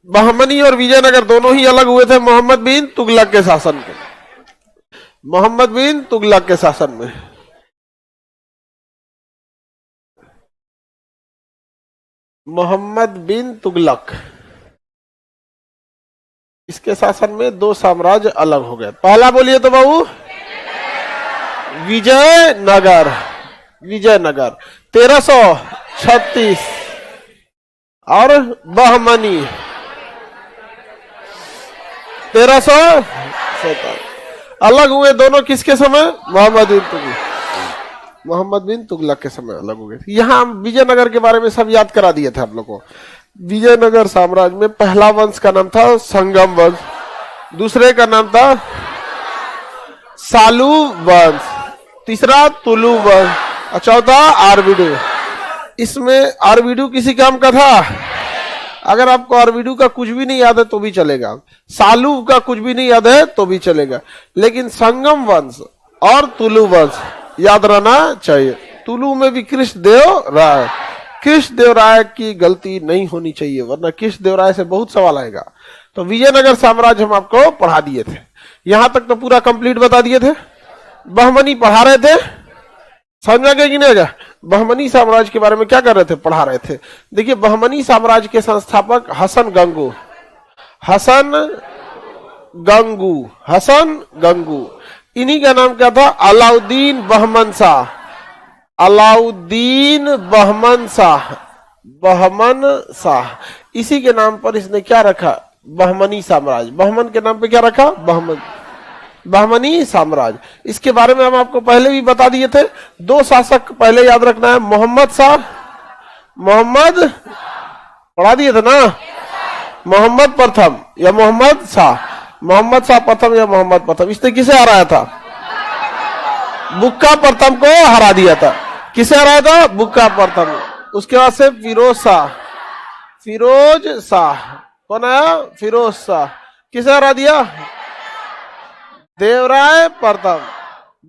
बहमनी और विजयनगर दोनों ही अलग हुए थे मोहम्मद बिन तुगलक के शासन में। मोहम्मद बिन तुगलक के शासन में। मोहम्मद बिन तुगलक, इसके शासन में दो साम्राज्य अलग हो गए। पहला बोलिए तो बाबू, विजयनगर। विजयनगर 1336 और बहमनी 1347। अलग हुए दोनों किसके समय? मोहम्मद बिन तुगलक। मोहम्मद बिन तुगलक के समय अलग हो गए। यहाँ विजयनगर के बारे में सब याद करा दिए थे आप लोग को। विजयनगर साम्राज्य में पहला वंश का नाम था संगम वंश, दूसरे का नाम था सालू वंश, तीसरा तुलु वंश और चौथा आरविडू। इसमें आरविडू किसी काम का था? अगर आपको आरविडू का कुछ भी नहीं याद है तो भी चलेगा, सालू का कुछ भी नहीं याद है तो भी चलेगा, लेकिन संगम वंश और तुलु वंश याद रहना चाहिए। तुलु में भी कृष्णदेव राय, कृष्णदेव राय की गलती नहीं होनी चाहिए, वरना कृष्णदेव राय से बहुत सवाल आएगा। तो विजयनगर साम्राज्य हम आपको पढ़ा दिए थे, यहां तक तो पूरा कंप्लीट बता दिए थे। बहमनी पढ़ा रहे थे, समझ में गया कि नहीं गया? बहमनी साम्राज्य के बारे में क्या कर रहे थे? पढ़ा रहे थे। देखिए, बहमनी साम्राज्य के संस्थापक हसन गंगू, हसन गंगू, हसन गंगू। इन्हीं का नाम क्या था? अलाउद्दीन बहमन शाह, अलाउद्दीन बहमन शाह, बहमन शाह। इसी के नाम पर इसने क्या रखा? बहमनी साम्राज्य। बहमन के नाम पे क्या रखा? बहमन, बहमनी साम्राज्य। इसके बारे में हम आपको पहले भी बता दिए थे। दो शासक पहले याद रखना है, मोहम्मद शाह, मोहम्मद पढ़ा दिए थे ना, मोहम्मद प्रथम या मोहम्मद शाह, मोहम्मद शाह प्रथम या मोहम्मद प्रथम। इसने किसे हराया था? बुक्का प्रथम को हरा दिया था। किसे हराया था? बुक्का प्रथम। उसके बाद से फिरोज शाह, फिरोज शाह कौन आया? फिरोज शाह। किसे हरा दिया? देवराय प्रथम,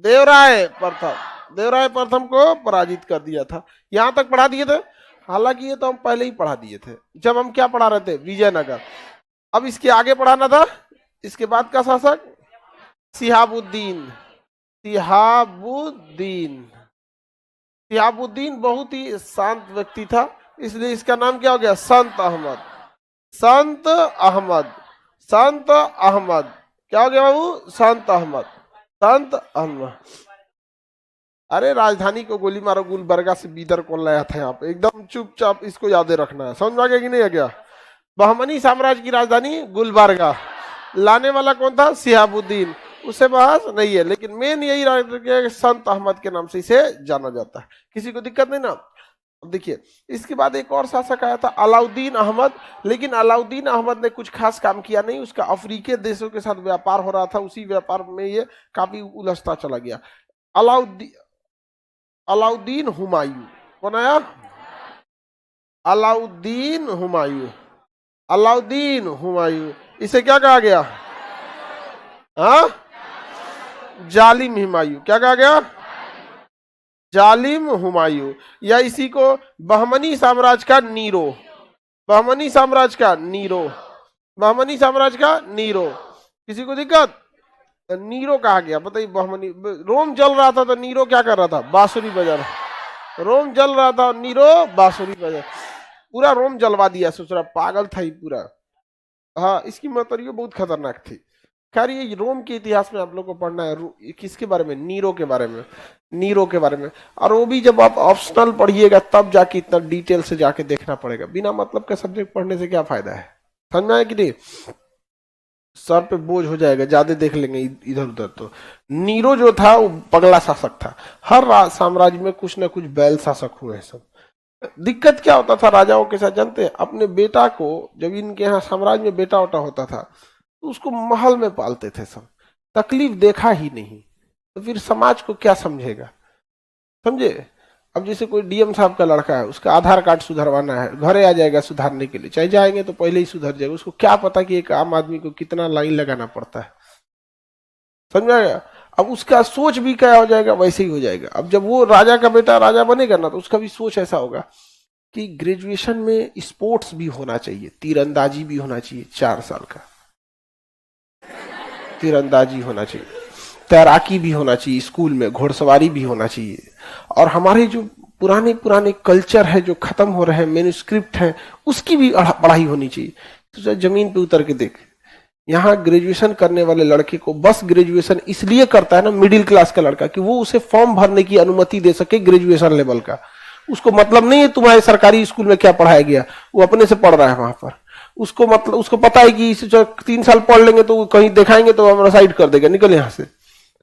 देवराय प्रथम, देवराय प्रथम को पराजित कर दिया था। यहां तक पढ़ा दिए थे। हालांकि ये तो हम पहले ही पढ़ा दिए थे जब हम क्या पढ़ा रहे थे? विजयनगर। अब इसके आगे पढ़ाना था। इसके बाद का शासक शिहाबुद्दीन, शिहाबुद्दीन। शिहाबुद्दीन बहुत ही शांत व्यक्ति था, इसलिए इसका नाम क्या हो गया? संत अहमद, संत अहमद, संत अहमद। क्या हो गया बाबू? संत अहमद, संत अहमद। अरे राजधानी को गोली मारो, गुलबर्गा से बीदर कौन लाया था यहाँ पे? एकदम चुपचाप इसको याद रखना है। समझ आ गया कि नहीं आ गया? बहमनी साम्राज्य की राजधानी गुलबर्गा, लाने वाला कौन था? शिहाबुद्दीन। उससे बहस नहीं है, लेकिन मेन यही रहा, संत अहमद के नाम से इसे जाना जाता है। किसी को दिक्कत नहीं ना? देखिए, इसके बाद एक और शासक आया था अलाउद्दीन अहमद, लेकिन अलाउद्दीन अहमद ने कुछ खास काम किया नहीं। उसका अफ्रीकी देशों के साथ व्यापार हो रहा था, उसी व्यापार में ये काफी उलझता चला गया। अलाउद्दीन हुमायूं कौन आया? अलाउद्दीन हुमायूं, अलाउद्दीन हुमायूं। इसे क्या कहा गया? हाँ, जालिम हुमायूं। क्या कहा गया? जालिम हुमायूं, या इसी को बहमनी साम्राज्य का नीरो, बहमनी साम्राज्य का नीरो, बहमनी साम्राज्य का नीरो। किसी को दिक्कत? नीरो कहा गया। बताइए, बहमनी, रोम जल रहा था तो नीरो क्या कर रहा था? बांसुरी बजा रहा। रोम जल रहा था, नीरो बांसुरी बजा, पूरा रोम जलवा दिया। सोच रहा पागल था ही पूरा। हाँ, इसकी मतरियो बहुत खतरनाक थी। खैर, ये रोम के इतिहास में आप लोग को पढ़ना है। किसके बारे में? नीरो के बारे में, नीरो के बारे में। और वो भी जब आप ऑप्शनल पढ़िएगा तब जाके इतना डिटेल से जाके देखना पड़ेगा। बिना मतलब का सब्जेक्ट पढ़ने से क्या फायदा है? समझ में आया कि नहीं? सर पे बोझ हो जाएगा, ज्यादा देख लेंगे इधर उधर। तो नीरो जो था वो पगला शासक था। हर साम्राज्य में कुछ ना कुछ बैल शासक हुए हैं सब। दिक्कत क्या होता था राजाओं के साथ जानते हैं? अपने बेटा को, जब इनके यहाँ साम्राज्य में बेटा वोटा होता था तो उसको महल में पालते थे सब, तकलीफ देखा ही नहीं, तो फिर समाज को क्या समझेगा? समझे? अब जैसे कोई डीएम साहब का लड़का है, उसका आधार कार्ड सुधरवाना है, घरे आ जाएगा सुधारने के लिए, चाहे जाएंगे तो पहले ही सुधर जाएगा। उसको क्या पता कि एक आम आदमी को कितना लाइन लगाना पड़ता है। समझाएगा? अब उसका सोच भी क्या हो जाएगा? वैसे ही हो जाएगा। अब जब वो राजा का बेटा राजा बनेगा ना, तो उसका भी सोच ऐसा होगा कि ग्रेजुएशन में स्पोर्ट्स भी होना चाहिए, तीरंदाजी भी होना चाहिए, 4 साल का तीरंदाजी होना चाहिए, तैराकी भी होना चाहिए स्कूल में, घुड़सवारी भी होना चाहिए। और हमारे जो पुराने पुराने कल्चर है जो खत्म हो रहे हैं, मैन्युस्क्रिप्ट है, उसकी भी पढ़ाई होनी चाहिए। तो जमीन पे उतर के देख, यहाँ ग्रेजुएशन करने वाले लड़के को बस ग्रेजुएशन इसलिए करता है ना, मिडिल क्लास का लड़का, कि वो उसे फॉर्म भरने की अनुमति दे सके ग्रेजुएशन लेवल का। उसको मतलब नहीं है तुम्हारे सरकारी स्कूल में क्या पढ़ाया गया, वो अपने से पढ़ रहा है वहां पर। उसको मतलब उसको पता है कि 3 साल पढ़ लेंगे तो कहीं दिखाएंगे तो हम साइड कर देगा, निकल यहां से।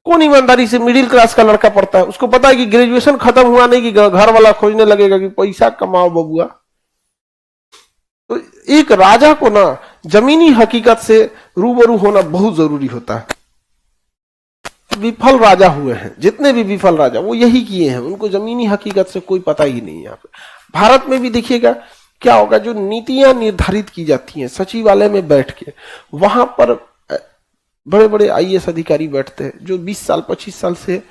कौन ईमानदारी से मिडिल क्लास का लड़का पढ़ता है? उसको पता है कि ग्रेजुएशन खत्म हुआ नहीं कि घर वाला खोजने लगेगा कि पैसा कमाओ बबुआ। तो एक राजा को ना जमीनी हकीकत से रूबरू होना बहुत जरूरी होता है। विफल राजा हुए हैं, जितने भी विफल राजा वो यही किए हैं, उनको जमीनी हकीकत से कोई पता ही नहीं। यहाँ पे भारत में भी देखिएगा क्या होगा, जो नीतियां निर्धारित की जाती हैं सचिवालय में बैठ के, वहां पर बड़े बड़े आईएएस अधिकारी बैठते हैं जो 20 साल 25 साल से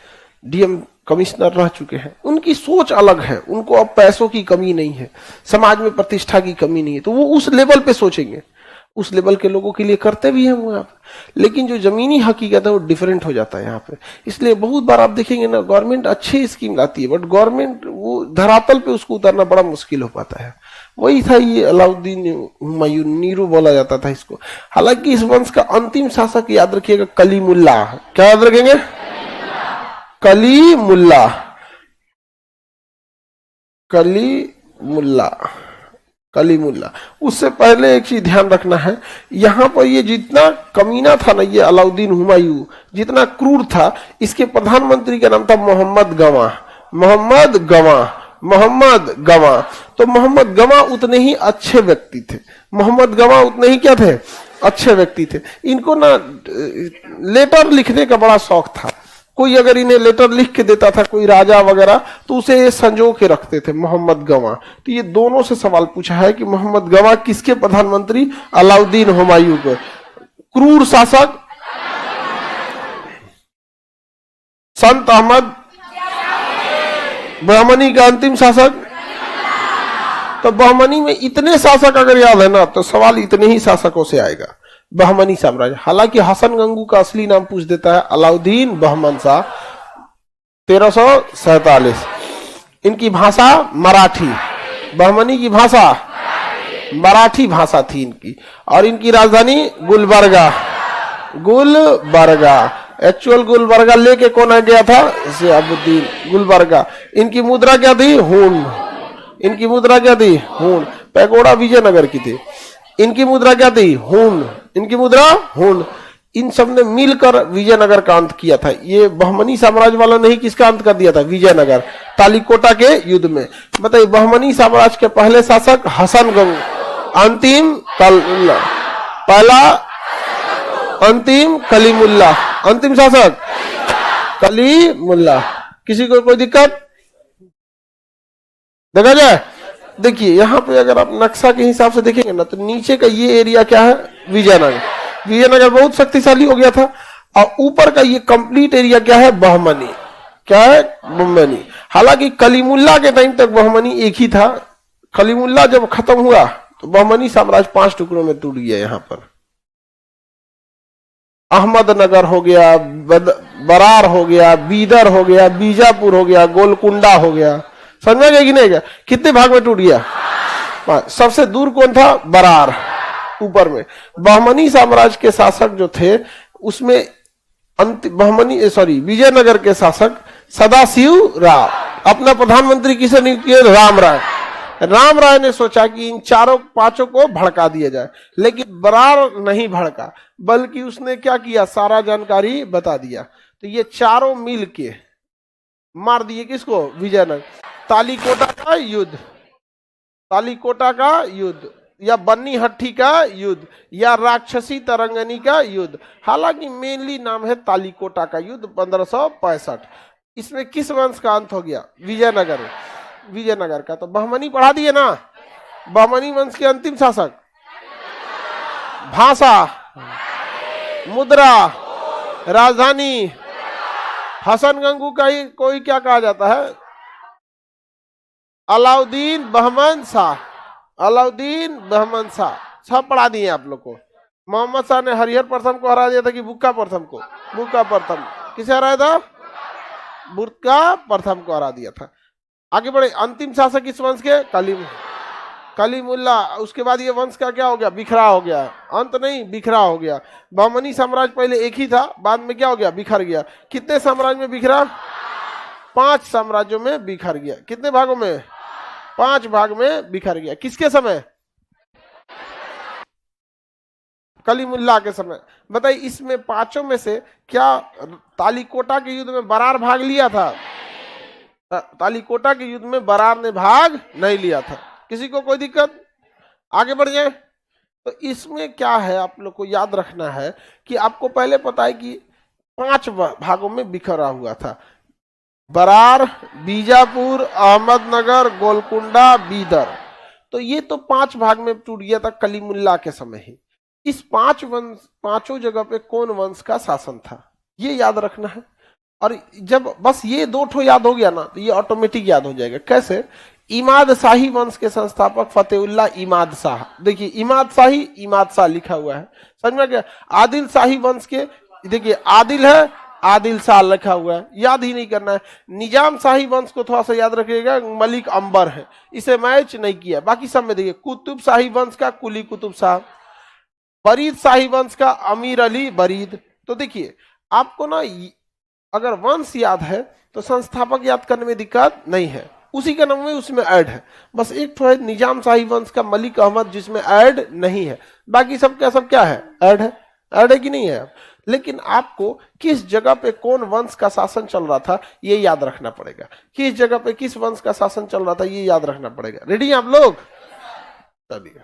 डीएम कमिश्नर रह चुके हैं। उनकी सोच अलग है, उनको अब पैसों की कमी नहीं है, समाज में प्रतिष्ठा की कमी नहीं है, तो वो उस लेवल पे सोचेंगे, उस लेवल के लोगों के लिए करते भी हैं वो यहाँ पे। लेकिन जो जमीनी हकीकत है वो डिफरेंट हो जाता है यहाँ पे। इसलिए बहुत बार आप देखेंगे ना, गवर्नमेंट अच्छी स्कीम लाती है, बट गवर्नमेंट वो धरातल पे उसको उतारना बड़ा मुश्किल हो पाता है। वही था ये अलाउद्दीन हुमायूं, नीरू बोला जाता था इसको। हालांकि इस वंश का अंतिम शासक याद रखिएगा कलीमुल्ला। क्या याद रखेंगे? कलीमुल्ला, कलीमुल्ला, कलीमुल्ला। उससे पहले एक चीज ध्यान रखना है, यहां पर ये जितना कमीना था ना, ये अलाउद्दीन हुमायूं जितना क्रूर था, इसके प्रधानमंत्री का नाम था मोहम्मद गवा। मोहम्मद गवा, मोहम्मद गवा। तो मोहम्मद गवा उतने ही अच्छे व्यक्ति थे, मोहम्मद गवा उतने ही क्या थे? अच्छे व्यक्ति थे। इनको ना लेटर लिखने का बड़ा शौक था। कोई अगर इन्हें लेटर लिख के देता था, कोई राजा वगैरह, तो उसे ये संजो के रखते थे, मोहम्मद गवा। तो ये दोनों से सवाल पूछा है कि मोहम्मद गवा किसके प्रधानमंत्री? अलाउद्दीन हुमायूं को। क्रूर शासक संत अहमद, बहमनी का अंतिम शासक। तो बहमनी में इतने शासक अगर याद है ना, तो सवाल इतने ही शासकों से आएगा। बहमनी साम्राज्य, हालांकि हसन गंगू का असली नाम पूछ देता है अलाउद्दीन बहमन शाह, 1347। इनकी भाषा मराठी, बहमनी की भाषा मराठी भाषा थी इनकी, और इनकी राजधानी गुलबर्गा। गुलबर्गा, एक्चुअल गुलबर्गा लेके कौन आ गया था? ज़ियाउद्दीन गुलबर्गा। इनकी मुद्रा क्या थी? हून। इनकी मुद्रा क्या थी? हून। पैगोडा विजयनगर की थी। इनकी मुद्रा क्या थी? हून। इनकी मुद्रा हून। इन सब ने मिलकर विजयनगर का अंत किया था। ये बहमनी साम्राज्य वालों ने ही किसका अंत कर दिया था? विजयनगर, तालिकोटा के युद्ध में। बताइए, बहमनी साम्राज्य के पहले शासक हसन गंगू, अंतिम पहला अंतिम कलीमुल्ला, अंतिम शासक कलीमुल्ला। किसी को कोई दिक्कत? देखा जाए, देखिए यहाँ पे अगर आप नक्शा के हिसाब से देखेंगे ना, तो नीचे का ये एरिया क्या है? विजयनगर। विजयनगर बहुत शक्तिशाली हो गया था। और ऊपर का ये कंप्लीट एरिया क्या है? बहमनी। क्या है? बहमनी। हालांकि कलीमुल्ला के टाइम तक बहमनी एक ही था। कलीमुल्ला जब खत्म हुआ तो बहमनी साम्राज्य 5 टुकड़ों में टूट गया। यहाँ पर अहमदनगर हो गया, बरार हो गया, बीदर हो गया, बीजापुर हो गया, गोलकुंडा हो गया। समझ में गया कि नहीं गया? कितने भाग में टूट गया? सबसे दूर कौन था? बरार, ऊपर में। बहमनी साम्राज्य के शासक जो थे उसमें विजयनगर के शासक सदाशिव राव। अपना प्रधानमंत्री किसे नियुक्त किया? राम राय। राम राय ने सोचा कि इन 4-5 को भड़का दिया जाए, लेकिन बरार नहीं भड़का, बल्कि उसने क्या किया? सारा जानकारी बता दिया। तो ये चारों मिल के मार दिए किसको? विजयनगर। तालिकोटा का युद्ध, तालिकोटा का युद्ध, या बन्नी हट्टी का युद्ध, या राक्षसी तरंगनी का युद्ध। हालांकि मेनली नाम है तालिकोटा का युद्ध, 1565। इसमें किस वंश का अंत हो गया? विजयनगर, विजयनगर का। तो बहमनी पढ़ा दिए ना, बहमनी वंश के अंतिम शासक। भाषा, मुद्रा, राजधानी, हसन गंगू का ही कोई क्या कहा जाता है? अलाउद्दीन बहमन शाह, अलाउद्दीन बहमन शाह, सब पढ़ा दिए आप लोग को। मोहम्मद शाह ने हरिहर प्रथम को हरा दिया था कि बुक्का प्रथम को? बुक्का प्रथम। किसे हराया था? बुक्का प्रथम को हरा दिया था। आगे बढ़े, अंतिम शासक इस वंश के कलीमुल्ला। उसके बाद ये वंश का क्या हो गया? बिखरा हो गया। अंत नहीं, बिखरा हो गया। बहमनी साम्राज्य पहले एक ही था, बाद में क्या हो गया? बिखर गया। कितने साम्राज्य में बिखरा? 5 साम्राज्यों में बिखर गया। कितने भागों में? 5 भाग में बिखर गया। किसके समय? कलीमुल्ला के समय। बताइए, इसमें 5 में से क्या तालीकोटा के युद्ध में बरार भाग लिया था? तालीकोटा के युद्ध में बरार ने भाग नहीं लिया था। किसी को कोई दिक्कत? आगे बढ़ जाए। तो इसमें क्या है, आप लोग को याद रखना है कि आपको पहले पता है कि 5 भागों में बिखरा हुआ था। बरार, बीजापुर, अहमदनगर, गोलकुंडा, बीदर। तो ये तो 5 भाग में टूट गया था कलीमुल्ला के समय ही। इस 5 जगह पे कौन वंश का शासन था, ये याद रखना है। और जब बस ये 2 ठो याद हो गया ना, तो ये ऑटोमेटिक याद हो जाएगा। कैसे? इमाद शाही वंश के संस्थापक फतेहुल्ला इमाद शाह। देखिए, इमाद शाही, इमाद शाह लिखा हुआ है, समझ में गया। आदिल शाही वंश के, देखिए आदिल है, आदिल शाह लिखा हुआ है, याद ही नहीं करना है। निजाम शाही वंश को थोड़ा सा याद रखिएगा, मलिक अंबर है, इसे मैच नहीं किया। बाकी सब में देखिए, कुतुब शाही वंश का कुली कुतुब शाह, बरीद शाही वंश का अमीर अली बरीद। तो देखिए, आपको ना अगर वंश याद है तो संस्थापक याद करने में दिक्कत नहीं है, उसी का नाम में उसमें ऐड है। बस एक तो है निजाम शाही वंश का मलिक अहमद, जिसमें ऐड नहीं है। बाकी सब क्या है? ऐड है। ऐड है कि नहीं है? लेकिन आपको किस जगह पे कौन वंश का शासन चल रहा था ये याद रखना पड़ेगा। किस जगह पे किस वंश का शासन चल रहा था ये याद रखना पड़ेगा। रेडी आप लोग? चलिए,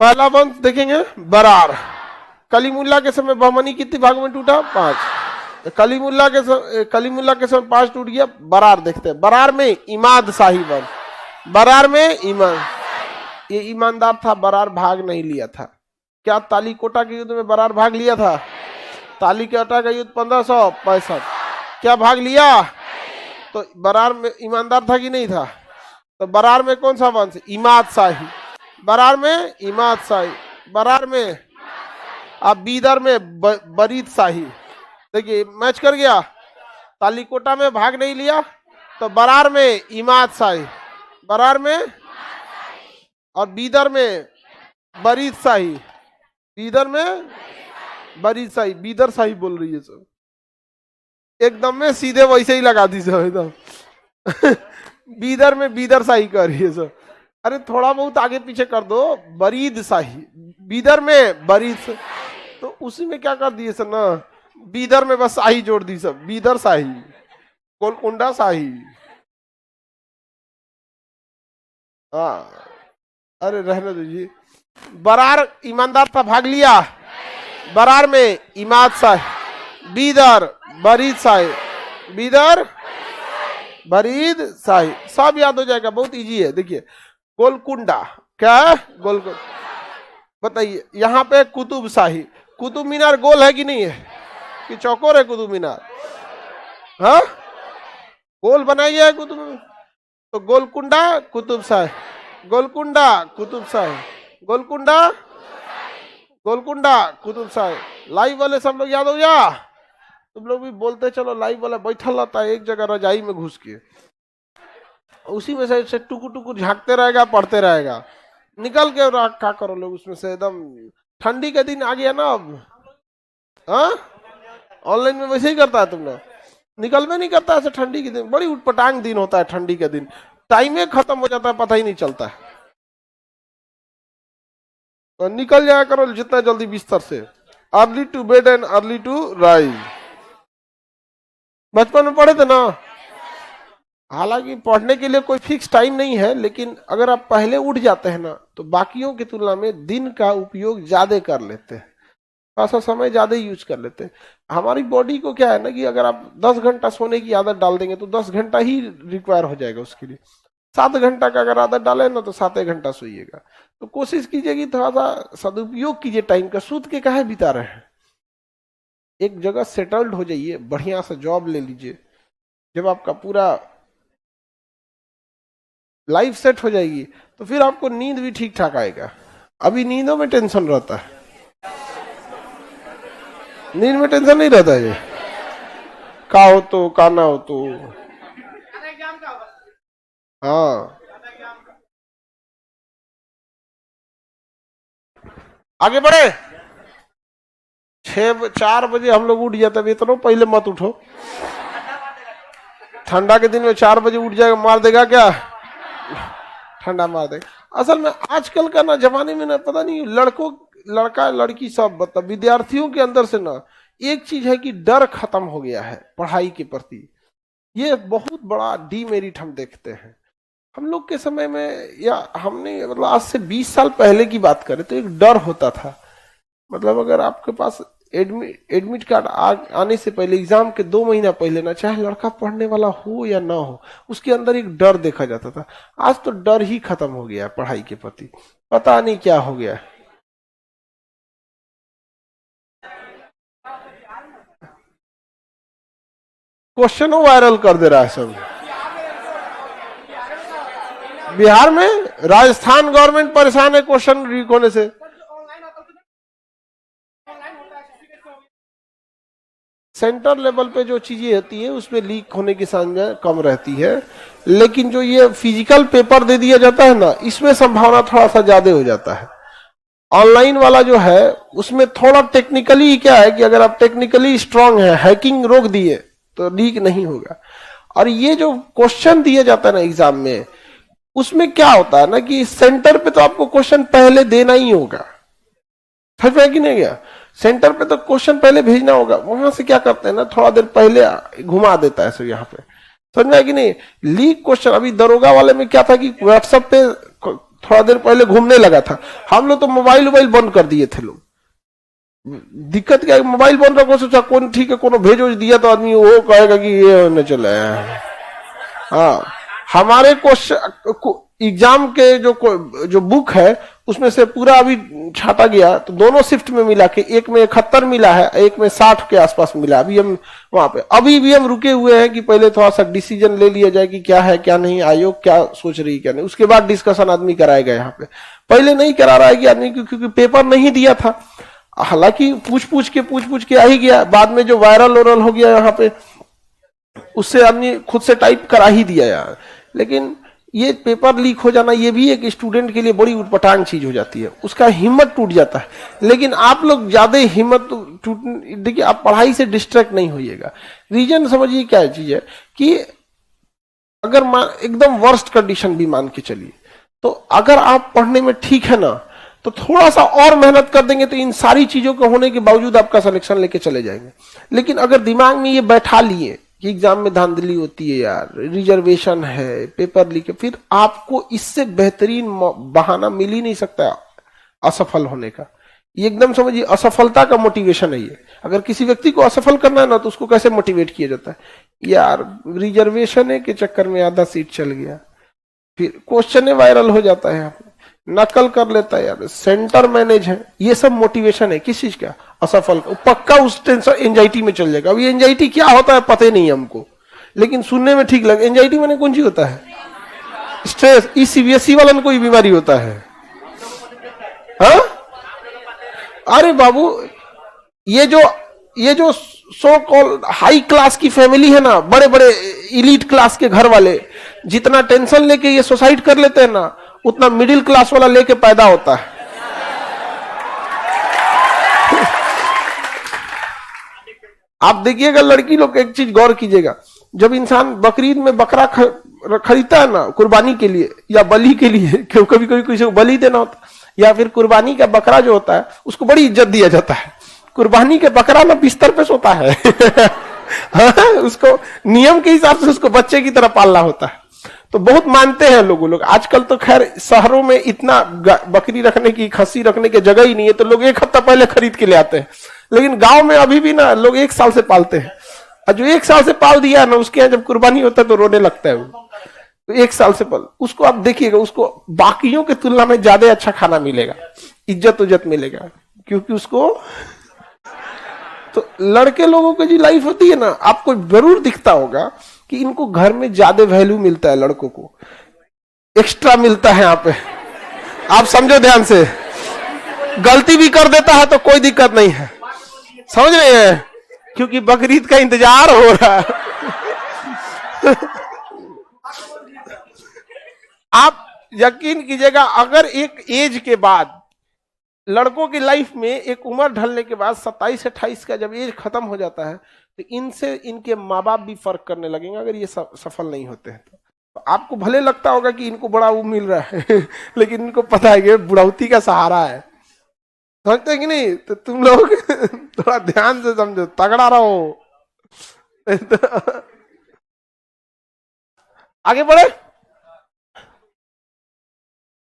पहला वंश देखेंगे, बरार। कलीमुल्ला के समय बहमनी कितने भागों में टूटा? 5। कलीमुल्ला के समय 5 टूट गया। बरार देखते हैं, बरार में इमाद शाही वंश, बरार में ये ईमानदार था, बरार भाग नहीं लिया था। क्या तालीकोटा के युद्ध में बरार भाग लिया था? तालीकोटा का युद्ध 1565, क्या भाग लिया? तो बरार में ईमानदार था कि नहीं था? तो बरार में कौन सा वंश? इमाद शाही। बरार में इमाद शाही, बरार में अब बीदर में बरीद शाही। देखिए, मैच कर गया। तालीकोटा में भाग नहीं लिया, तो बरार में इमाद शाही, बरार में, और बीदर में बरीद शाही, बीदर में बरीद शाही। बीदर शाही बोल रही है सब, एकदम में सीधे वैसे ही लगा दी सब एकदम। बीदर में बीदर शाही कर रही है सब। अरे थोड़ा बहुत आगे पीछे कर दो, बरीद शाही, बीदर में बरीद। तो उसी में क्या कर दिए सर ना, बीदर में बस शाही जोड़ दी सब, बीदर शाही, गोलकुंडा शाही। हाँ, अरे रहने दीजिए। बरार ईमानदार था, भाग लिया। बरार में इमाद शाही, बीदर बरीद शाही, बीदर बरीद शाही, सब याद हो जाएगा, बहुत इजी है। देखिए, गोलकुंडा क्या है? गोलकुंडा। बताइए, यहाँ पे कुतुब शाही, कुतुब मीनार गोल है कि नहीं है कि चौकोर है कुतुब मीनार? हाँ, गोल बनाइए है कुतुब। तो गोलकुंडा कुतुब शाही, गोलकुंडा कुतुब शाही, गोलकुंडा, गोलकुंडा कुतुब शाही। लाइव वाले सब लोग याद हो गया? तुम लोग भी बोलते चलो। लाइव वाला बैठा रहता है एक जगह रजाई में घुस के, उसी में से टुकुर टुकुर झांकते रहेगा, पढ़ते रहेगा। निकल के क्या करो लोग उसमें से एकदम। ठंडी का दिन आ गया ना अब, हाँ, ऑनलाइन में वैसे ही करता है तुम लोग, निकल में नहीं करता ऐसे। ठंडी के दिन बड़ी उटपटांग दिन होता है, ठंडी के दिन टाइम खत्म हो जाता है, पता ही नहीं चलता है। और निकल जाया करो जितना जल्दी बिस्तर से। Early to bed and early to rise, बचपन में पढ़े थे ना। हालांकि पढ़ने के लिए कोई फिक्स टाइम नहीं है, लेकिन अगर आप पहले उठ जाते हैं ना तो बाकियों की तुलना में दिन का उपयोग ज्यादा कर लेते हैं, थोड़ा सा समय ज्यादा यूज कर लेते हैं। हमारी बॉडी को क्या है ना कि अगर आप 10 घंटा सोने की आदत डाल देंगे तो 10 घंटा ही रिक्वायर हो जाएगा उसके लिए। 7 घंटा का अगर आदत डाले ना तो 7 घंटा सोइएगा। तो कोशिश कीजिए कि थोड़ा सा सदुपयोग कीजिए टाइम का। सूत के काहे बिता रहे हैं? एक जगह सेटल्ड हो जाइए, बढ़िया सा जॉब ले लीजिए। जब आपका पूरा लाइफ सेट हो जाएगी तो फिर आपको नींद भी ठीक ठाक आएगा। अभी नींदों में टेंशन रहता है, नींद में टेंशन नहीं रहता है, का हो तो का ना हो तो। हाँ, आगे बढ़े। 4 बजे हम लोग उठ जाते हैं, इतना पहले मत उठो। ठंडा के दिन में 4 बजे उठ जाएगा, मार देगा क्या? ठंडा मार देगा। असल में आजकल का ना जमाने में ना पता नहीं, लड़का लड़की सब मतलब विद्यार्थियों के अंदर से ना एक चीज है कि डर खत्म हो गया है पढ़ाई के प्रति। ये बहुत बड़ा डीमेरिट हम देखते हैं। हम लोग के समय में, या हमने मतलब आज से 20 साल पहले की बात करें तो एक डर होता था। मतलब अगर आपके पास एडमिट कार्ड आने से पहले, एग्जाम के 2 महीना पहले ना, चाहे लड़का पढ़ने वाला हो या ना हो, उसके अंदर एक डर देखा जाता था। आज तो डर ही खत्म हो गया है पढ़ाई के प्रति, पता नहीं क्या हो गया है। क्वेश्चनों वायरल कर दे रहा है सब। बिहार में राजस्थान गवर्नमेंट परेशान है क्वेश्चन लीक होने से। सेंटर लेवल पे जो चीजें होती है उसमें लीक होने की संभावना कम रहती है, लेकिन जो ये फिजिकल पेपर दे दिया जाता है ना, इसमें संभावना थोड़ा सा ज्यादा हो जाता है। ऑनलाइन वाला जो है उसमें थोड़ा टेक्निकली क्या है कि अगर आप टेक्निकली स्ट्रांग है, हैकिंग रोक दिए तो लीक नहीं होगा। और ये जो क्वेश्चन दिया जाता है ना एग्जाम में, उसमें क्या होता है ना कि सेंटर पे तो आपको क्वेश्चन पहले देना ही होगा, समझ में कि नहीं गया? सेंटर पे तो क्वेश्चन पहले भेजना होगा। वहां से क्या करते हैं ना, थोड़ा देर पहले घुमा देता है सब यहाँ पे, समझ में कि नहीं? लीक क्वेश्चन अभी दरोगा वाले में क्या था कि व्हाट्सएप पे थोड़ा देर पहले घूमने लगा था। हम लोग तो मोबाइल बंद कर दिए थे लोग। दिक्कत क्या है, मोबाइल बंद रखो, सोचा कौन ठीक है, कोनो भेजो दिया तो आदमी वो कहेगा कि ये होने चला है। हाँ, हमारे क्वेश्चन एग्जाम के जो बुक है उसमें से पूरा अभी छाटा गया तो दोनों शिफ्ट में मिला के एक में 71 मिला है, एक में 60 के आसपास मिला। अभी हम वहां पे अभी भी हम रुके हुए हैं कि पहले थोड़ा सा डिसीजन ले लिया जाए कि क्या है क्या नहीं, आयोग क्या सोच रही है क्या नहीं, उसके बाद डिस्कशन आदमी कराएगा। यहाँ पे पहले नहीं करा रहा है कि आदमी, क्योंकि पेपर नहीं दिया था। हालांकि पूछ पूछ के आ ही गया, बाद में जो वायरल हो गया यहाँ पे, उससे आदमी खुद से टाइप करा ही दिया यार। लेकिन ये पेपर लीक हो जाना, ये भी एक स्टूडेंट के लिए बड़ी उटपटांग चीज हो जाती है, उसका हिम्मत टूट जाता है। लेकिन आप लोग ज्यादा हिम्मत टूट, देखिए आप पढ़ाई से डिस्ट्रैक्ट नहीं होइएगा। रीजन समझिए क्या चीज है कि अगर एकदम वर्स्ट कंडीशन भी मान के चलिए, तो अगर आप पढ़ने में ठीक है ना, तो थोड़ा सा और मेहनत कर देंगे तो इन सारी चीजों के होने के बावजूद आपका सिलेक्शन लेके चले जाएंगे। लेकिन अगर दिमाग में ये बैठा लिए कि एग्जाम में धांधली होती है यार, रिजर्वेशन है, पेपर लीक है, फिर आपको इससे बेहतरीन बहाना मिल ही नहीं सकता असफल होने का। ये एकदम समझिए असफलता का मोटिवेशन है ये। अगर किसी व्यक्ति को असफल करना है ना, तो उसको कैसे मोटिवेट किया जाता है, यार रिजर्वेशन के चक्कर में आधा सीट चल गया, फिर क्वेश्चन वायरल हो जाता है, नकल कर लेता है यार, सेंटर मैनेज है, ये सब मोटिवेशन है किस चीज का, असफल का। पक्का उस टेंशन एंजाइटी में चल जाएगा। अब ये एंजाइटी क्या होता है पता नहीं है हमको, लेकिन सुनने में ठीक लगे। एंजाइटी मैंने कौन सी होता है, स्ट्रेस। इस सीबीएसई वाला में कोई बीमारी होता है? हाँ, अरे बाबू, ये जो सो कॉल हाई क्लास की फैमिली है ना, बड़े बड़े इलीट क्लास के घर वाले, जितना टेंशन लेके ये सुसाइड कर लेते हैं ना, उतना मिडिल क्लास वाला लेके पैदा होता है। आप देखिएगा लड़की लोग, एक चीज गौर कीजिएगा, जब इंसान बकरीद में बकरा खरीदता है ना कुर्बानी के लिए या बलि के लिए, क्यों कभी कभी किसी को बलि देना होता, या फिर कुर्बानी का बकरा जो होता है उसको बड़ी इज्जत दिया जाता है। कुर्बानी के बकरा ना बिस्तर पे सोता है उसको नियम के हिसाब से उसको बच्चे की तरह पालना होता है। तो बहुत मानते हैं लोग। आजकल तो खैर शहरों में इतना बकरी रखने की, खस्सी रखने की जगह ही नहीं है, तो लोग 1 हफ्ता पहले खरीद के ले आते हैं। लेकिन गांव में अभी भी ना लोग 1 साल से पालते हैं, और जो 1 साल से पाल दिया ना, उसके यहाँ जब कुर्बानी होता है तो रोने लगता है वो। तो 1 साल से पाल, उसको आप देखिएगा, उसको बाकियों की तुलना में ज्यादा अच्छा खाना मिलेगा, इज्जत उज्जत मिलेगा, क्योंकि उसको तो लड़के लोगों की जो लाइफ होती है ना, आपको जरूर दिखता होगा कि इनको घर में ज्यादा वैल्यू मिलता है, लड़कों को एक्स्ट्रा मिलता है यहाँ पे। आप समझो ध्यान से, गलती भी कर देता है तो कोई दिक्कत नहीं है, समझ रहे हैं, क्योंकि बकरीद का इंतजार हो रहा है। आप यकीन कीजिएगा, अगर एक एज के बाद, लड़कों की लाइफ में एक उम्र ढलने के बाद 27-28 का जब एज खत्म हो जाता है, तो इनसे इनके माँ बाप भी फर्क करने लगेंगे, अगर ये सफल नहीं होते हैं तो आपको भले लगता होगा कि इनको बड़ा वो मिल रहा है, लेकिन इनको पता है कि बुढ़ौती का सहारा है। समझते कि नहीं? तो तुम लोग थोड़ा ध्यान से समझो, तगड़ा रहो। आगे बढ़े।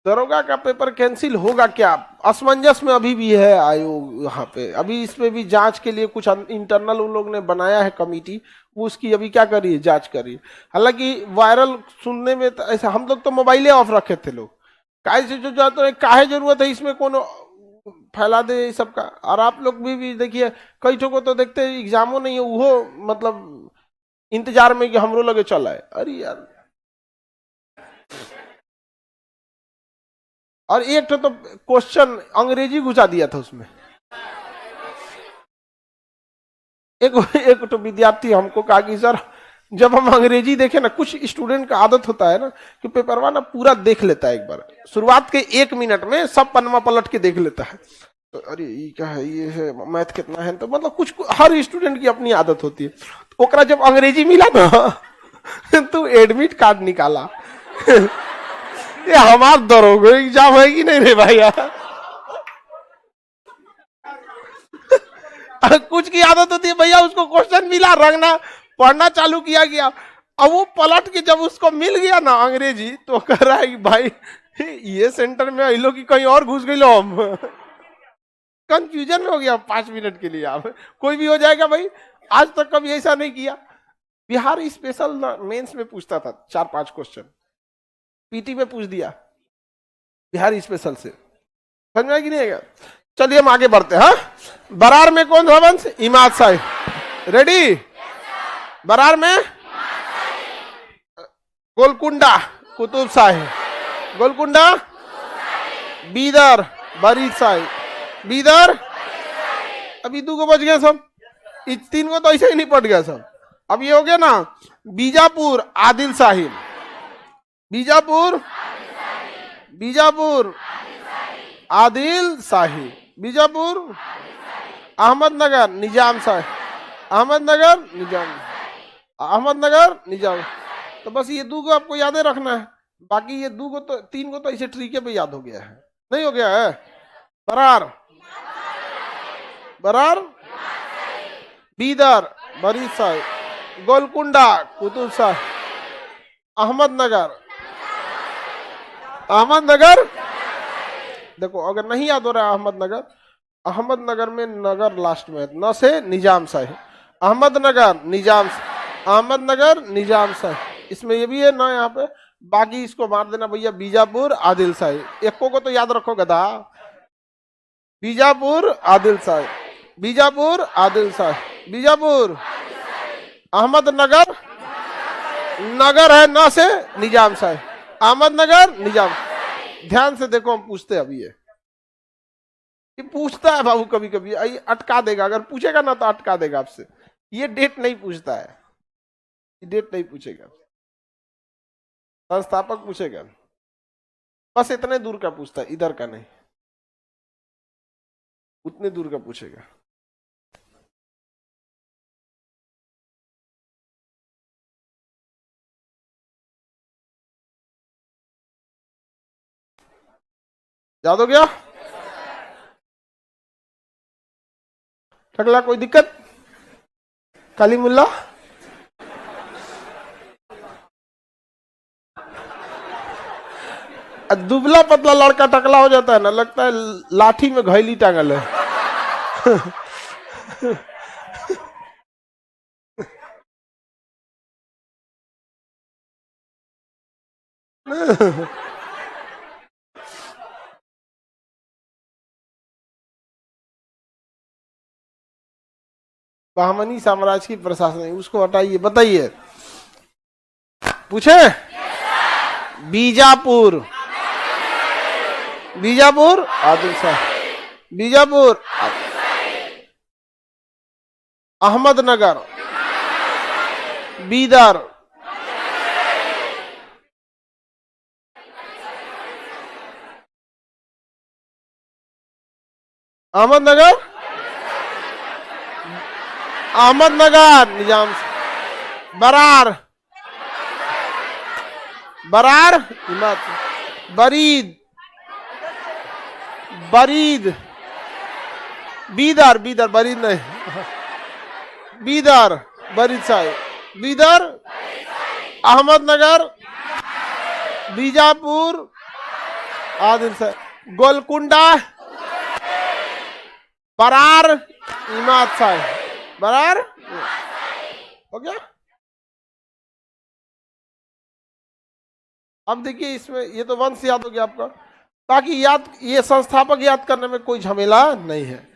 दरोगा का पेपर कैंसिल होगा क्या? असमंजस में अभी भी है आयोग यहाँ पे, अभी इसमें भी जांच के लिए कुछ इंटरनल उन लोग ने बनाया है कमेटी, वो उसकी अभी क्या करिए, जांच करिए। हालांकि वायरल सुनने में तो ऐसा, हम लोग तो मोबाइले ऑफ रखे थे लोग, काहे से जो जाते हैं, काहे जरूरत है इसमें कौन फैला दे ये सब का। और आप लोग भी देखिए, कई ठो को तो देखते एग्जामो नहीं है, वो मतलब इंतजार में कि हमरो लगे चला है। अरे यार, और एक तो क्वेश्चन अंग्रेजी घुसा दिया था उसमें। एक तो विद्यार्थी हमको कहा कि सर, जब हम अंग्रेजी देखे ना, कुछ स्टूडेंट का आदत होता है ना कि पेपरवा ना पूरा देख लेता है एक बार, शुरुआत के 1 मिनट में सब पन्ना पलट के देख लेता है। तो अरे ये क्या है, ये है मैथ कितना है, तो मतलब कुछ हर स्टूडेंट की अपनी आदत होती है। तो ओकरा जब अंग्रेजी मिला ना तो एडमिट कार्ड निकाला। ये हमार दरोगा एग्जाम है कि नहीं रे भाई? कुछ की आदत होती है भैया, उसको क्वेश्चन मिला, रंगना पढ़ना चालू किया गया, अब वो पलट के जब उसको मिल गया ना अंग्रेजी, तो कह रहा है कि भाई ये सेंटर में लो कि कहीं और घुस गई लो हम। कंफ्यूजन में हो गया 5 मिनट के लिए। आप कोई भी हो जाएगा भाई, आज तक कभी ऐसा नहीं किया। बिहार स्पेशल मेंस में पूछता था 4-5 क्वेश्चन, पीटी में पूछ दिया बिहार स्पेशल से, समझ में कि नहीं आएगा? चलिए हम आगे बढ़ते हैं। हाँ, बरार में कौन था वंश? इमाद शाही। रेडी? बरार में गोलकुंडा कुतुब शाही, गोलकुंडा बीदर बरीद शाही, बीदर। अभी 2 को बच गया सब, 3 को तो ऐसे ही नहीं पट गया सब। अब ये हो गया ना, बीजापुर आदिल शाही, बीजापुर बीजापुर आदिल शाही, बीजापुर अहमदनगर निजाम शाही, अहमदनगर निजाम, अहमदनगर निजाम। तो बस ये 2 को आपको याद रखना है, बाकी ये 2 को तो 3 को तो ऐसे तरीके पे याद हो गया है, नहीं हो गया है? बरार, बरार बीदर बरीद शाही, गोलकुंडा कुतुब शाही, अहमदनगर, अहमदनगर। देखो अगर नहीं याद हो रहा है अहमदनगर, अहमदनगर में नगर लास्ट में है, न से निजाम शाही, अहमदनगर निजाम, अहमदनगर निजाम शाही, इसमें ये भी है ना यहाँ पे। बाकी इसको मार देना भैया, बीजापुर आदिल शाही, एको को तो याद रखो गधा, बीजापुर आदिल शाही, बीजापुर आदिल शाही, बीजापुर अहमदनगर, नगर है न से निजाम शाही, अहमदनगर निजाम। ध्यान से देखो, हम पूछते हैं अभी, ये पूछता है बाबू, कभी कभी अटका देगा, अगर पूछेगा ना तो अटका देगा आपसे। ये डेट नहीं पूछता है, ये डेट नहीं पूछेगा, संस्थापक पूछेगा, बस इतने दूर का पूछता है, इधर का नहीं, उतने दूर का पूछेगा। याद हो गया? टकला कोई दिक्कत? काली मुल्ला दुबला पतला लड़का टकला हो जाता है ना, लगता है लाठी में घैली टांगल है। बहमनी साम्राज्य की प्रशासनिक, उसको हटाइए, बताइए, पूछे। बीजापुर, बीजापुर आदिल शाह, बीजापुर, अहमदनगर, बीदर, अहमदनगर, अहमदनगर निजाम, बरार, बरार, बरीद, बरीद, बीदर, बीदर, बरीद नहीं, बीदर, बरीद साहिब, बीदर, अहमदनगर, बीजापुर, आदिल साहिब, गोलकुंडा, बरार, इमाद साहिब, बरार, हो गया। अब देखिए इसमें ये तो वंश याद हो गया आपका, बाकी याद, ये संस्थापक याद करने में कोई झमेला नहीं है।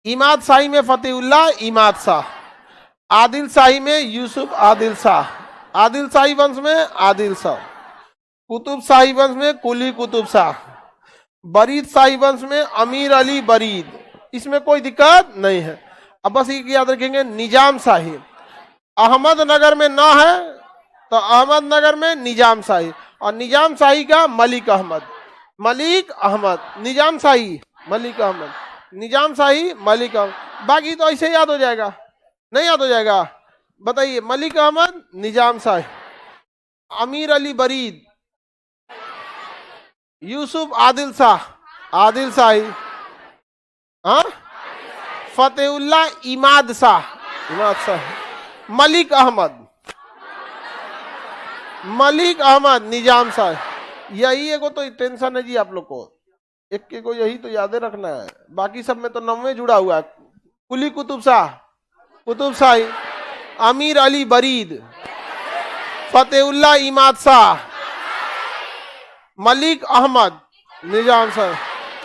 इमाद शाही में फतेहुल्लाह इमाद शाह, आदिल शाही में यूसुफ आदिल शाह, आदिल शाही वंश में आदिल शाह, कुतुब शाही वंश में कुली कुतुब शाह, बरीद शाही वंश में अमीर अली बरीद, इसमें कोई दिक्कत नहीं है। अब बस ये याद रखेंगे निजाम शाही, अहमदनगर में ना है तो अहमदनगर में निजाम शाही, और निजाम शाही का मलिक अहमद, मलिक अहमद, निजाम शाही मलिक अहमद, निजाम शाही मलिक अहमद, बाकी तो ऐसे याद हो जाएगा, नहीं याद हो जाएगा, बताइए। मलिक अहमद, निजाम शाही, अमीर अली बरीद, यूसुफ आदिल शाह, आदिल शाही, हाँ, फतेहुल्लाह इमाद शाह, इमाद शाह, मलिक अहमद, मलिक अहमद, निजाम शाह। यही एगो तो टेंशन है जी आप लोग को, एक के को यही तो याद रखना है, बाकी सब में तो 90 जुड़ा हुआ है। कुली कुतुब शाह, कुतुब शाही, अमीर अली बरीद, फतेहुल्लाह इमाद शाह, मलिक अहमद, निजाम शाह,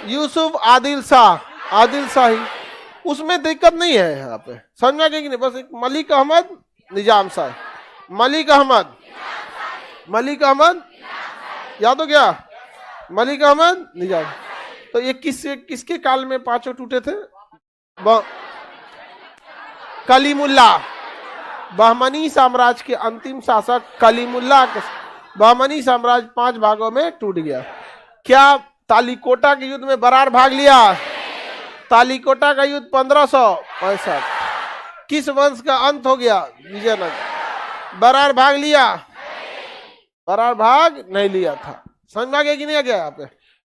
यूसुफ आदिल शाह, आदिल शाही, उसमें दिक्कत नहीं है यहाँ पे, समझा कि नहीं। बस एक मलिक अहमद, निजाम शाह, मलिक अहमद, मलिक अहमद, याद हो गया, मलिक अहमद, निजाम। तो ये किसके काल में पांचों टूटे थे? कलीमुल्लाह, बहमनी साम्राज्य के अंतिम शासक कलीमुल्लाह के, बहमनी साम्राज्य 5 भागों में टूट गया। क्या तालीकोटा के युद्ध में बरार भाग लिया? तालीकोटा का युद्ध 1565। किस वंश का अंत हो गया? विजयनगर। बरार भाग लिया? बरार भाग नहीं लिया था। समझ में आ गया कि नहीं आ गया? यहाँ पे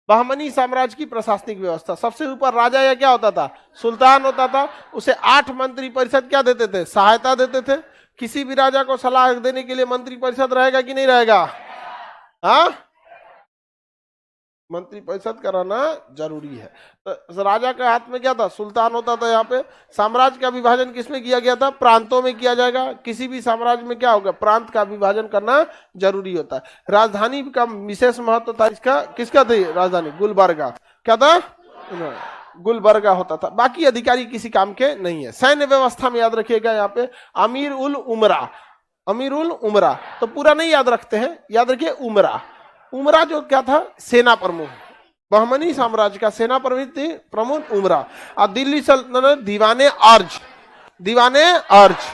बहमनी साम्राज्य की प्रशासनिक व्यवस्था, सबसे ऊपर राजा या क्या होता था? सुल्तान होता था। उसे 8 मंत्री परिषद क्या देते थे? सहायता देते थे। किसी भी राजा को सलाह देने के लिए मंत्री परिषद रहेगा कि नहीं रहेगा? हाँ, मंत्री परिषद कराना जरूरी है। तो राजा के हाथ में क्या था? सुल्तान होता था। यहाँ पे साम्राज्य का विभाजन किसमें किया गया था? प्रांतों में किया जाएगा। किसी भी साम्राज्य में क्या होगा? प्रांत का विभाजन करना जरूरी होता है। राजधानी का विशेष महत्व था इसका। किसका थी राजधानी? गुलबर्गा। क्या था? गुलबर्गा होता था। बाकी अधिकारी किसी काम के नहीं है। सैन्य व्यवस्था में याद रखिएगा यहाँ पे अमीर उल उमरा, अमीर उल उमरा। तो पूरा नहीं याद रखते हैं, याद रखिए उमरा। उमरा जो क्या था? सेना प्रमुख। बहमनी साम्राज्य का सेना प्रमुख उमरा। और दिल्ली सल्तनत दीवाने अर्ज, दीवाने अर्ज,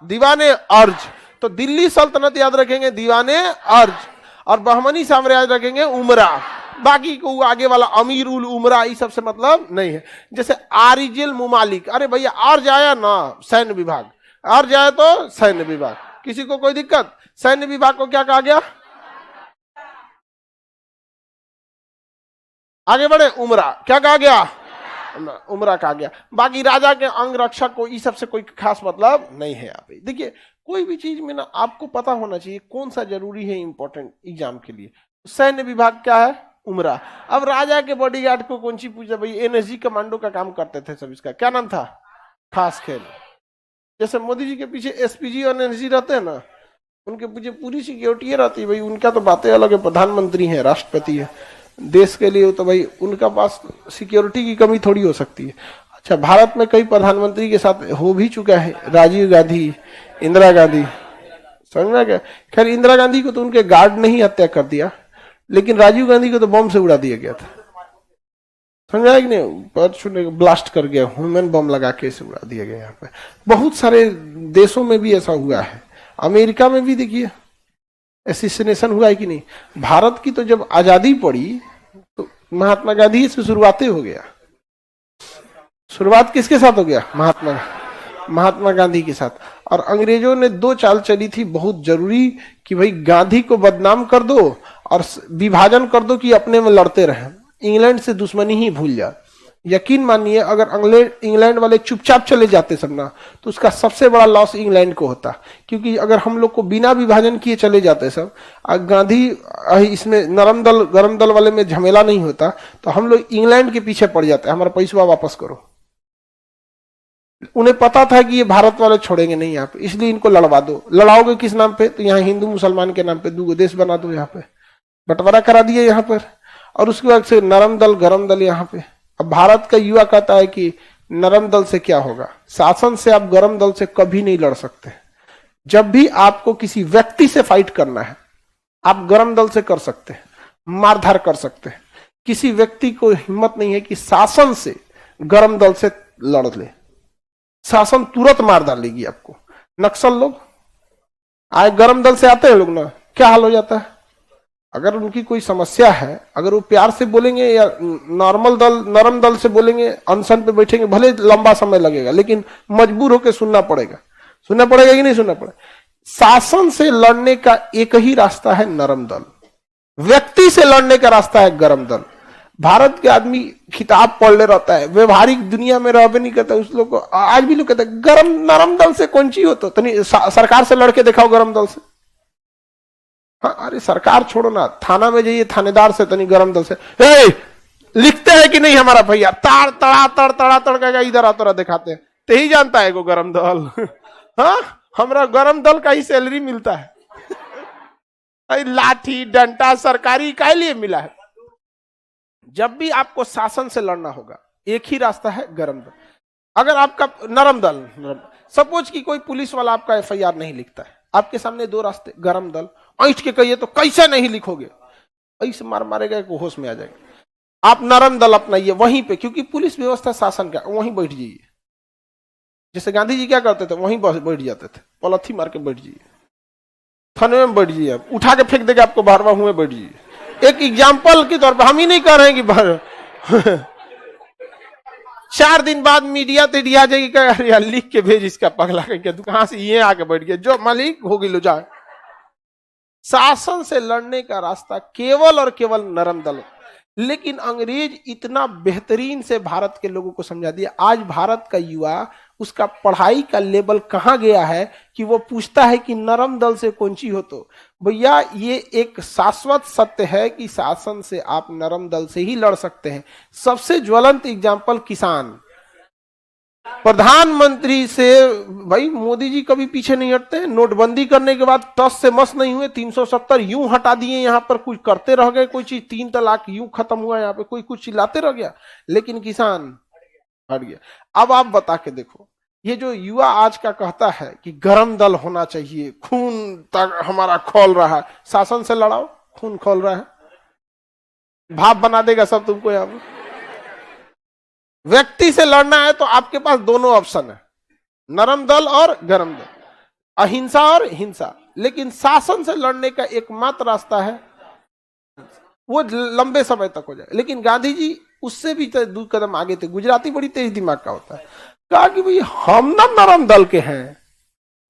दीवाने अर्ज। तो दिल्ली सल्तनत याद रखेंगे दीवाने अर्ज, और बहमनी साम्राज्य रखेंगे उमरा। बाकी को आगे वाला अमीर उल उमरा इस सबसे मतलब नहीं है। जैसे आरिजिल मुमालिक, अरे भैया अर्ज आया ना, सैन्य विभाग। अर्ज आया तो सैन्य विभाग। किसी को कोई दिक्कत? सैन्य विभाग को क्या कहा गया? आगे बढ़े, उमरा। क्या कहा गया? उमरा कहा गया। बाकी राजा के अंग रक्षक को इस सबसे कोई खास मतलब नहीं है। यहाँ पे देखिए, कोई भी चीज में ना आपको पता होना चाहिए कौन सा जरूरी है इंपॉर्टेंट एग्जाम के लिए। सैन्य विभाग क्या है? उमरा। अब राजा के बॉडीगार्ड को कौन सी पूछा? भाई एनएसजी कमांडो का काम करते थे सब। इसका क्या नाम था? खास खेल। जैसे मोदी जी के पीछे एसपीजी और एनएसजी रहते हैं ना, उनके पीछे पूरी सिक्योरिटी रहती है। भाई उनका तो बातें अलग है, प्रधानमंत्री है, राष्ट्रपति है देश के लिए, तो भाई उनका पास सिक्योरिटी की कमी थोड़ी हो सकती है। अच्छा, भारत में कई प्रधानमंत्री के साथ हो भी चुका है, राजीव गांधी, इंदिरा गांधी, समझ में आ गया। खैर इंदिरा गांधी को तो उनके गार्ड ने ही हत्या कर दिया, लेकिन राजीव गांधी को तो बम से उड़ा दिया गया था, समझ आया कि नहीं, पर ब्लास्ट कर गया, ह्यूमन बम लगा के इसे उड़ा दिया गया। यहाँ पे बहुत सारे देशों में भी ऐसा हुआ है, अमेरिका में भी देखिए एसिसिनेशन हुआ है कि नहीं। भारत की तो जब आजादी पड़ी तो महात्मा गांधी से शुरुआतें हो गया। शुरुआत किसके साथ हो गया? महात्मा गांधी के साथ। और अंग्रेजों ने दो चाल चली थी बहुत जरूरी, कि भाई गांधी को बदनाम कर दो और विभाजन कर दो कि अपने में लड़ते रहें, इंग्लैंड से दुश्मनी ही भूल जा। यकीन मानिए अगर इंग्लैंड वाले चुपचाप चले जाते सब ना, तो उसका सबसे बड़ा लॉस इंग्लैंड को होता, क्योंकि अगर हम लोग को बिना विभाजन किए चले जाते सब, गांधी इसमें नरम दल गरम दल वाले में झमेला नहीं होता, तो हम लोग इंग्लैंड के पीछे पड़ जाते, हमारा पैसा वापस करो। उन्हें पता था कि ये भारत वाले छोड़ेंगे नहीं यहाँ पे, इसलिए इनको लड़वा दो। लड़ाओगे किस नाम पे? तो यहाँ हिंदू मुसलमान के नाम पे दो देश बना दो, यहाँ पे बंटवारा करा दिए यहाँ पर। और उसके बाद से नरम दल गरम दल यहाँ पे। अब भारत का युवा कहता है कि नरम दल से क्या होगा, शासन से आप गरम दल से कभी नहीं लड़ सकते। जब भी आपको किसी व्यक्ति से फाइट करना है, आप गरम दल से कर सकते हैं, मारधार कर सकते हैं। किसी व्यक्ति को हिम्मत नहीं है कि शासन से गरम दल से लड़ ले, शासन तुरंत मार डालेगी आपको। नक्सल लोग आए गरम दल से आते हैं लोग ना, क्या हाल हो जाता है? अगर उनकी कोई समस्या है, अगर वो प्यार से बोलेंगे या नरम दल से बोलेंगे, अनशन पे बैठेंगे, भले लंबा समय लगेगा लेकिन मजबूर होकर सुनना पड़ेगा कि नहीं सुनना पड़ेगा। शासन से लड़ने का एक ही रास्ता है नरम दल, व्यक्ति से लड़ने का रास्ता है गरम दल। भारत के आदमी किताब पढ़ ले रहता है, व्यवहारिक दुनिया में रह भी नहीं करता। उस लोग को आज भी लोग कहते हैं नरम दल से कौन चीज हो, तो सरकार से लड़के दिखाओ गरम दल से। हाँ, अरे सरकार छोड़ो ना, थाना में जाइए थानेदार से, तनी गरम दल से लिखते हैं कि नहीं हमारा भैया, ताड़ तड़ा तड़ का इधर आता दिखाते हैं, तो ही जानता है वो गरम दल। हाँ, हमारा गरम दल का ही सैलरी मिलता है। लाठी डंडा सरकारी का लिए मिला है। जब भी आपको शासन से लड़ना होगा, एक ही रास्ता है गरम दल। अगर आपका नरम दल, सपोज कि कोई पुलिस वाला आपका एफआईआर नहीं लिखता है, आपके सामने दो रास्ते, गरम दल, ऐठ के कहिए तो कैसे नहीं लिखोगे, ऐसे मारेगा को होश में आ जाएगा। आप नरम दल अपनाइए वहीं पे, क्योंकि पुलिस व्यवस्था शासन का, वहीं बैठ जाइए। जैसे गांधी जी क्या करते थे, वहीं बैठ जाते थे, पलथी मार के बैठ जाइए, थाने में बैठ जाइए, उठा के फेंक देगा आपको, बारवा हुए बैठ जाइए। एक एग्जाम्पल के तौर पे, हम ही नहीं कह रहे हैं कि 4 दिन बाद मीडिया तेडिया आ जाएगी, यार लिख के भेज इसका पगला करके, कहां से ये आके बैठ गया, जो मालिक होगी लो जाए। शासन से लड़ने का रास्ता केवल और केवल नरम दल। लेकिन अंग्रेज इतना बेहतरीन से भारत के लोगों को समझा दिया। आज भारत का युवा, उसका पढ़ाई का लेवल कहां गया है कि वो पूछता है कि नरम दल से कौन सी हो। तो भैया ये एक शाश्वत सत्य है कि शासन से आप नरम दल से ही लड़ सकते हैं। सबसे ज्वलंत एग्जाम्पल किसान, प्रधानमंत्री से भाई मोदी जी कभी पीछे नहीं हटते। नोटबंदी करने के बाद टस से मस नहीं हुए, 370 यूं हटा दिए, यहाँ पर कुछ करते रह गए, कोई चीज 3 तलाक यूं खत्म हुआ, यहाँ पे कोई कुछ चिल्लाते रह गया, लेकिन किसान हट गया। अब आप बता के देखो, ये जो युवा आज का कहता है कि गरम दल होना चाहिए, खून तक हमारा खोल रहा है, शासन से लड़ाओ, खून खोल रहा है, भाप बना देगा सब तुमको। यहाँ पर व्यक्ति से लड़ना है तो आपके पास दोनों ऑप्शन है, नरम दल और गरम दल, अहिंसा और हिंसा। लेकिन शासन से लड़ने का एकमात्र रास्ता है, वो लंबे समय तक हो जाए। लेकिन गांधी जी उससे भी 2 कदम आगे थे। गुजराती बड़ी तेज दिमाग का होता है, कहा कि भाई हम ना नरम दल के हैं,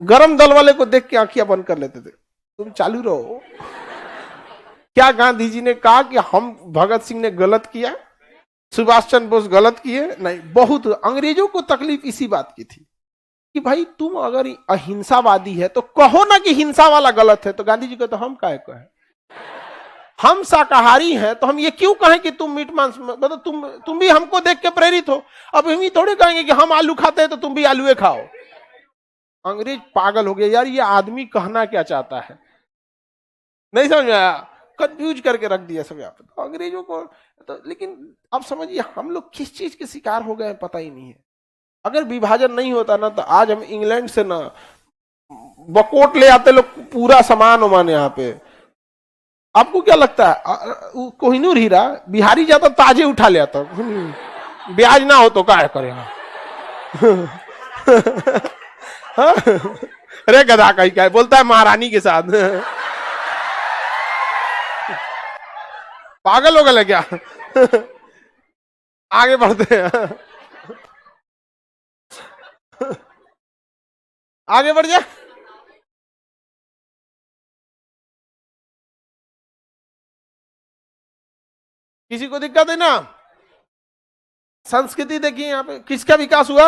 गरम दल वाले को देख के आंखियां बंद कर लेते थे, तुम चालू रहो। क्या गांधी जी ने कहा कि हम भगत सिंह ने गलत किया, सुभाष चंद्र बोस गलत किए? नहीं। बहुत अंग्रेजों को तकलीफ इसी बात की थी कि भाई तुम अगर अहिंसावादी है तो कहो ना कि हिंसा वाला गलत है। तो गांधी जी को तो हम काहे कहें, हम शाकाहारी हैं तो हम ये क्यों कहें कि तुम मीट मांस, मतलब तुम भी हमको देख के प्रेरित हो। अब हम ही थोड़े कहेंगे कि हम आलू खाते हैं तो तुम भी आलूए खाओ। अंग्रेज पागल हो गया यार, ये आदमी कहना क्या चाहता है, नहीं समझ में आया, कंफ्यूज करके रख दिया सब यहाँ पे तो अंग्रेजों को। तो लेकिन अब समझिए हम लोग किस चीज के शिकार हो गए हैं पता ही नहीं है। अगर विभाजन नहीं होता ना तो आज हम इंग्लैंड से ना बकोट ले आते लोग, पूरा सामान उमान यहाँ पे। आपको क्या लगता है कोहिनूर हीरा बिहारी जाता ताजे उठा ले आता, ब्याज ना हो तो क्या करेगा। अरे गधा कहीं क्या बोलता है महारानी के साथ। पागल हो गए क्या। आगे बढ़ते हैं, आगे बढ़ जा। किसी को दिक्कत है ना। संस्कृति देखिए यहाँ पे किसका विकास हुआ,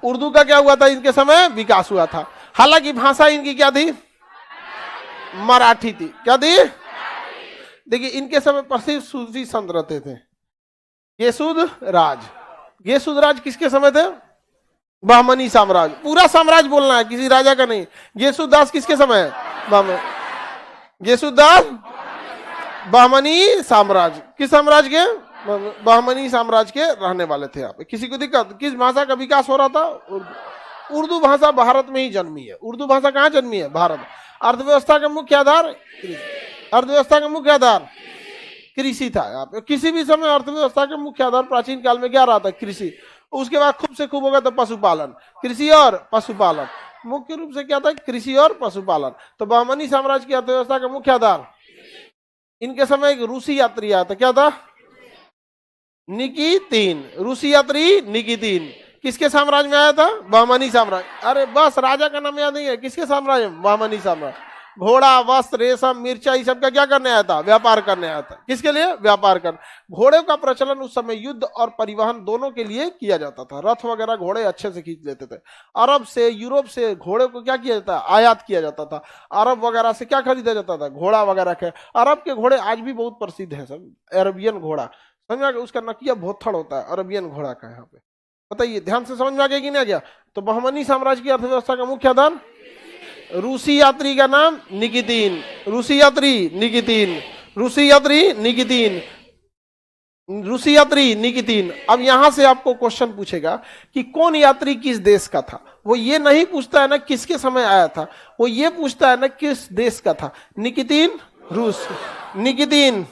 उर्दू का क्या हुआ था इनके समय, विकास हुआ था। हालांकि भाषा इनकी क्या थी, मराठी थी। क्या थी, देखिए इनके समय प्रसिद्ध सूफी संत रहते थे। गेसुद राज किसके समय थे, बहमनी साम्राज्य। पूरा साम्राज्य बोलना है, किसी राजा का नहीं। गेसुदास किसके समय है, गेसुदास बहमनी साम्राज्य, किस साम्राज्य के, बहमनी साम्राज्य के रहने वाले थे यहाँ पे। किसी को दिक्कत, किस भाषा का विकास हो रहा था, उर्दू भाषा भारत में ही जन्मी है। उर्दू भाषा कहाँ जन्मी है, भारत। अर्थव्यवस्था का मुख्य आधार, अर्थव्यवस्था का मुख्य आधार कृषि था यहाँ पे। किसी भी समय अर्थव्यवस्था का मुख्य आधार प्राचीन काल में क्या रहा था, कृषि। उसके बाद खूब से खूब होगा तो पशुपालन, कृषि और पशुपालन। मुख्य रूप से क्या था, कृषि और पशुपालन। तो बहमनी साम्राज्य की अर्थव्यवस्था का मुख्य आधार। इनके समय एक रूसी यात्री आया था, क्या था, निकितीन। रूसी यात्री निकितीन किसके साम्राज्य में आया था, बहमनी साम्राज्य। अरे बस राजा का नाम याद नहीं है, किसके साम्राज्य में, बहमनी साम्राज्य। घोड़ा, वस्त्र, रेशम, मिर्चा, ये सब का क्या करने आया था, व्यापार करने आया था। किसके लिए, व्यापार कर। घोड़े का प्रचलन उस समय युद्ध और परिवहन दोनों के लिए किया जाता था। रथ वगैरह घोड़े अच्छे से खींच लेते थे। अरब से, यूरोप से घोड़े को क्या किया जाता, आयात किया जाता था। अरब वगैरह से क्या खरीदा जाता था, घोड़ा वगैरह के। अरब के घोड़े आज भी बहुत प्रसिद्ध है सब, अरबियन घोड़ा। समझ आ गया, उसका नकिया भोथड़ होता है, अरबियन घोड़ा का। यहाँ पे बताइए, ध्यान से समझ में आ गया कि नहीं आ गया। तो बहमनी साम्राज्य की अर्थव्यवस्था का मुख्य आधार, रूसी यात्री का नाम निकितीन। रूसी यात्री निकितीन, रूसी यात्री निकितीन, रूसी यात्री निकितीन। अब यहां से आपको क्वेश्चन पूछेगा कि कौन यात्री किस देश का था। वो ये नहीं पूछता है ना किसके समय आया था, वो ये पूछता है ना किस देश का था। निकितीन रूस, निकितीन,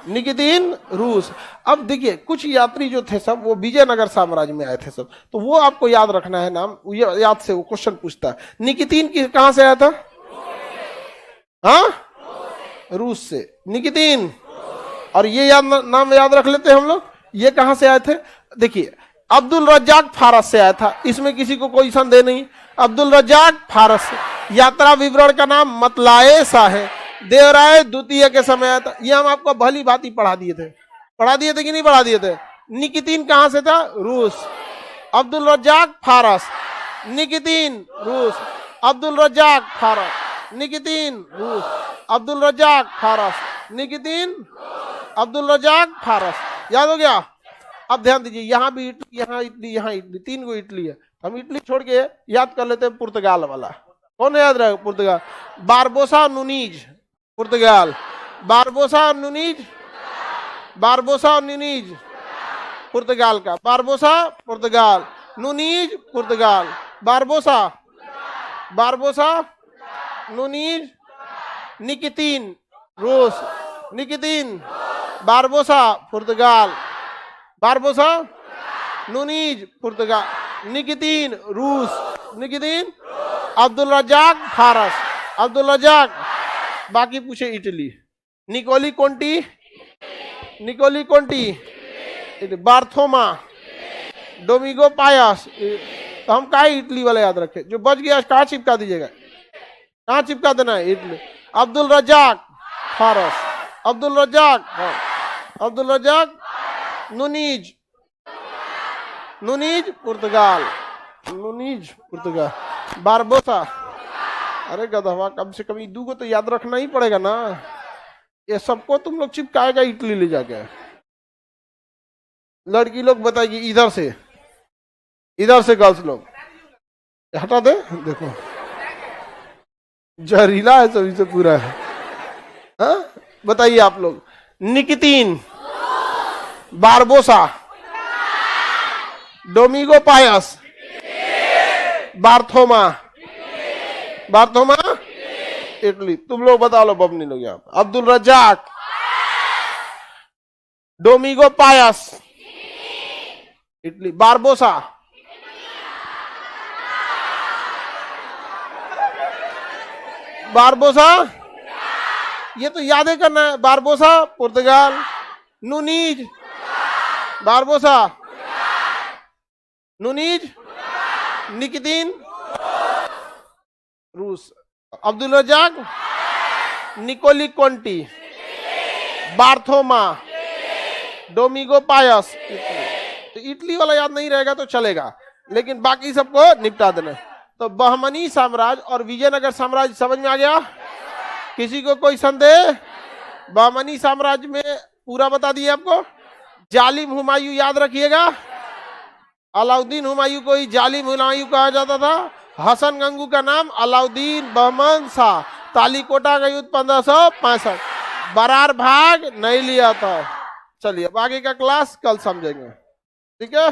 निकितीन रूस। अब देखिए कुछ यात्री जो थे सब वो विजयनगर साम्राज्य में आए थे सब, तो वो आपको याद रखना है नाम, याद से वो क्वेश्चन पूछता है। निकितीन कहां से आया था, हाँ, रूस से, निकितीन। और ये नाम याद रख लेते हैं हम लोग, ये कहां से आए थे। देखिए अब्दुल रज्जाक फारस से आया था, इसमें किसी को कोई संदेह नहीं। अब्दुल रज्जाक फारस से। यात्रा विवरण का नाम मतलाए शाह है, देवराय द्वितीय के समय आया था। ये हम आपको भली भांति पढ़ा दिए थे कि नहीं पढ़ा दिए थे। निकितीन कहां से था, रूस। अब्दुल रज्जाक फारस, निकितीन रूस। अब्दुल रज्जाक फारस, निकितीन रूस। अब्दुल रज्जाक फारस, निकितीन, अब्दुल रज्जाक फारस। याद हो गया। अब ध्यान दीजिए, यहाँ भी इटली, यहाँ इटली, यहाँ इटली, 3 गो इटली है। हम इटली छोड़ के याद कर लेते हैं पुर्तगाल वाला। कौन याद रहे, Portugal. Barbosa Nuniz, Portugal. Barbosa Nuniz, Barbosa Nuniz Portugal का। Barbosa Portugal, Nuniz Portugal. Barbosa, Barbosa Nuniz. Nikitin रूस, Nikitin, Barbosa Portugal. Barbosa Nuniz Portugal, Nikitin रूस, निकितीन। अब्दुल रज्जाक फारस, अब्दुल रज्जाक। बाकी पूछे Italy. Nicolo Conti, Nicolo Conti, Barthema, Domingo Paes. तो हम का Italy वाले याद रखे, जो बच गया कहाँ चिपका दीजिएगा, कहाँ चिपका देना है, इटली। अब्दुल रज्जाक फारस, Abdul Razzaq, Abdul Razzaq Nuniz, Nuniz पुर्तगाल, नूनीज पुर्तगाल। बारबोसा, अरे गधवा, कम से कम 2 को तो याद रखना ही पड़ेगा ना। ये सबको तुम लोग चिपकाएगा इटली ले जाके। लड़की लोग बताएगी इधर से, इधर से गर्ल्स लोग हटा दे। देखो जहरीला है सभी से पूरा है। हाँ बताइए आप लोग। निकितीन, बारबोसा, डोमिगो पायस, बार्थोमा, बार्थोमा इटली। तुम लोग बता लो बबनी लोग यहाँ। अब्दुल रज्जाक, डोमिगो पायस इटली। बारबोसा, बारबोसा ये तो याद ही करना है। बारबोसा पुर्तगाल। नुनीज, बारबोसा, नुनीज, निकिदीन रूस। Abdul Razzaq, निकोली Conti, Barthema, Domingo पायस इटली। तो इटली वाला याद नहीं रहेगा तो चलेगा, लेकिन बाकी सबको निपटा देना। तो बहमनी साम्राज्य और विजयनगर साम्राज्य समझ में आ गया? किसी को कोई संदेह? बहमनी साम्राज्य में पूरा बता दिए आपको। जालिम हुमायूं याद रखिएगा। अलाउद्दीन हुमायूं को ही जालिम हुमायूं कहा जाता था। हसन गंगू का नाम अलाउद्दीन बहमन शाह। तालीकोटा का युद्ध 1565। बरार भाग नहीं लिया था। चलिए अब आगे का क्लास कल समझेंगे, ठीक है।